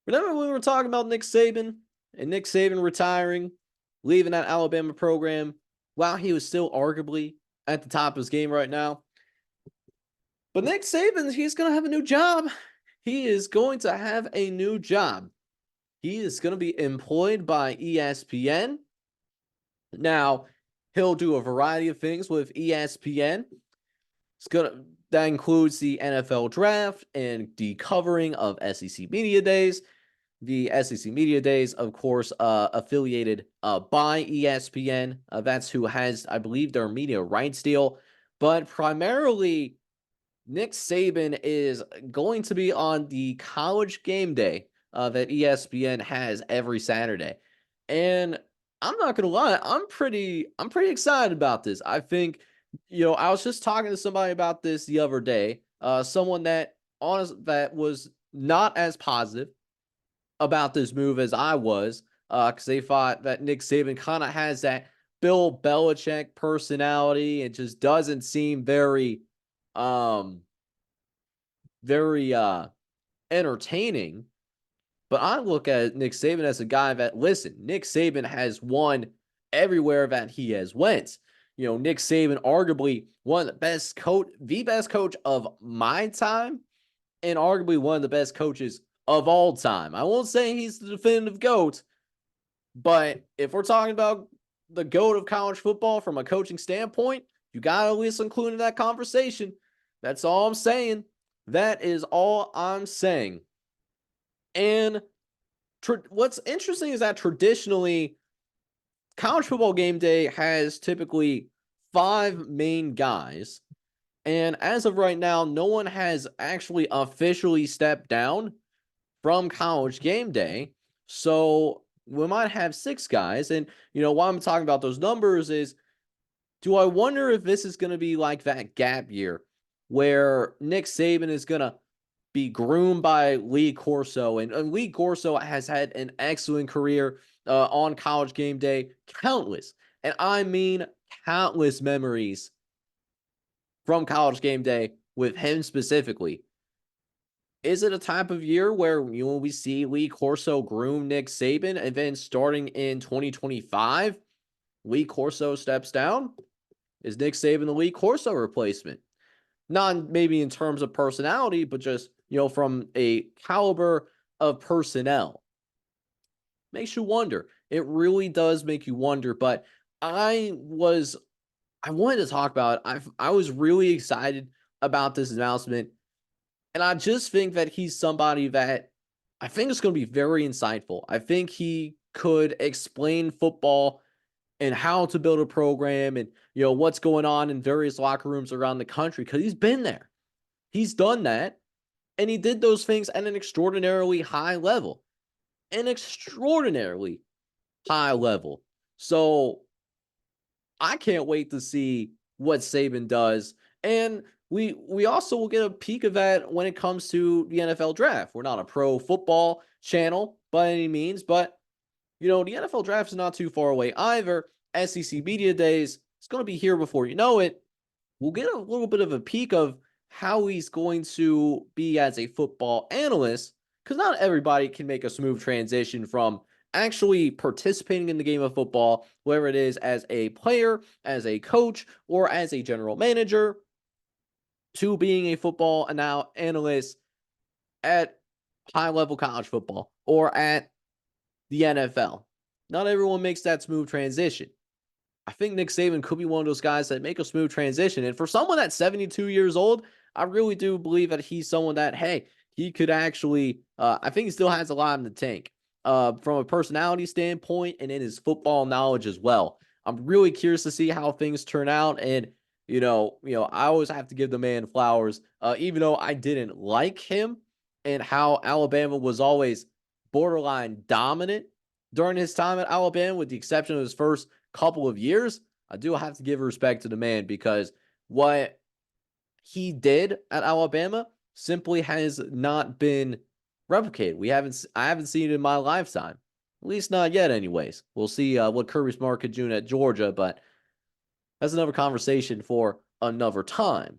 Remember when we were talking about Nick Saban and Nick Saban retiring, leaving that Alabama program while he was still arguably at the top of his game right now? But Nick Saban, he's going to have a new job. He is going to have a new job. He is going to be employed by ESPN. Now, he'll do a variety of things with ESPN. That includes the NFL draft and the covering of SEC Media Days. The SEC Media Days, of course, affiliated by ESPN. That's who has, I believe, their media rights deal. But primarily, Nick Saban is going to be on the College Game Day that ESPN has every Saturday, and I'm not gonna lie, I'm pretty excited about this. I think, I was just talking to somebody about this the other day. Someone that was not as positive about this move as I was, because they thought that Nick Saban kind of has that Bill Belichick personality and just doesn't seem um, very entertaining. But I look at Nick Saban as a guy that, listen, Nick Saban has won everywhere that he has went. Nick Saban, arguably one of the best coach of my time, and arguably one of the best coaches of all time. I won't say he's the definitive GOAT, but if we're talking about the GOAT of college football from a coaching standpoint, you got to at least include in that conversation. That's all I'm saying. That is all I'm saying. And what's interesting is that traditionally, college football game day has typically five main guys. And as of right now, no one has actually officially stepped down from college game day. So we might have six guys. And, why I'm talking about those numbers is, do I wonder if this is going to be like that gap year where Nick Saban is going to be groomed by Lee Corso? And Lee Corso has had an excellent career on college game day, countless, and I mean countless memories from college game day with him specifically. Is it a type of year where we see Lee Corso groom Nick Saban, and then starting in 2025, Lee Corso steps down? Is Nick Saban the Lee Corso replacement? Not maybe in terms of personality, but just, from a caliber of personnel. Makes you wonder. It really does make you wonder. But I wanted to talk about it. I was really excited about this announcement. And I just think that he's somebody that I think is going to be very insightful. I think he could explain football and how to build a program and, what's going on in various locker rooms around the country, because he's been there. He's done that. And he did those things at an extraordinarily high level. An extraordinarily high level. So I can't wait to see what Saban does. And we also will get a peek of that when it comes to the NFL draft. We're not a pro football channel by any means, but the NFL draft is not too far away either. SEC Media Days, it's going to be here before you know it. We'll get a little bit of a peek of how he's going to be as a football analyst, because not everybody can make a smooth transition from actually participating in the game of football, whether it is as a player, as a coach, or as a general manager, to being a football analyst at high level college football or at the NFL. Not everyone makes that smooth transition. I think Nick Saban could be one of those guys that make a smooth transition. And for someone that's 72 years old, I really do believe that he's someone that, hey, he could actually, I think he still has a lot in the tank from a personality standpoint and in his football knowledge as well. I'm really curious to see how things turn out. And, I always have to give the man flowers, even though I didn't like him and how Alabama was always borderline dominant during his time at Alabama, with the exception of his first couple of years. I do have to give respect to the man, because what he did at Alabama simply has not been replicated. I haven't seen it in my lifetime, at least not yet. Anyways, we'll see what Kirby Smart could do at Georgia, but that's another conversation for another time.